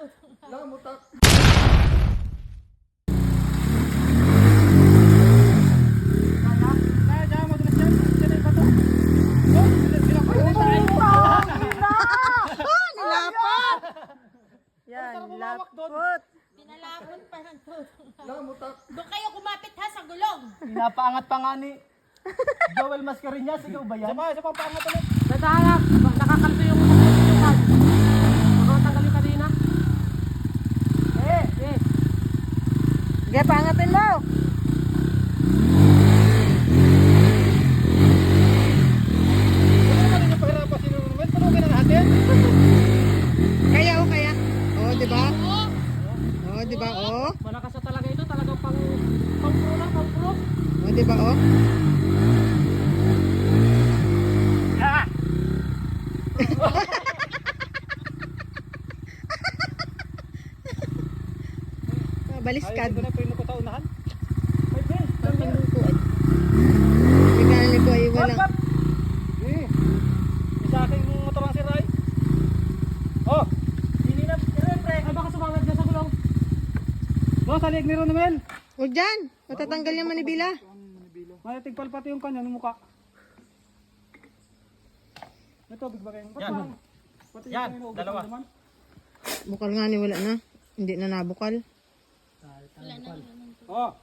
Lamutak. Yan, lapot. Pinalapon pa ng tutong. Lamutak. Doon kayo kumapit ha sa gulong. Pinapaangat pa nga ni Joel Mascarinas, ikaw ba yan? Isa pa paangat ulit. Nadahanap. Nakakalto yung kapag. Makakatanggal yung kanina. Eh. Sige, pangatin mo. Ano naman yung pahirapan sino naman? Tulungin na natin. Kaya o kaya? Oh, di ba? Oh, di ba? Oh. Malakas na talaga ito. Talagang pang-pro lang, pang-pro. Oh, di ba? Oh. Baliskad. Ayun ko na pwede ko taunahan. Regalo ko ay walang. Isa akin yung motor ang siray. Oh! Hindi na, pre. Ay, baka sumangad dyan sa gulong. No, salig ni Ron naman. O dyan. Matatanggal yung manibila. Manatigpal pati yung kanya ng mukha. Ito, big bagay. Yan. Yan, dalawa. Bukal nga ni wala na. Hindi na nabukal. Oh,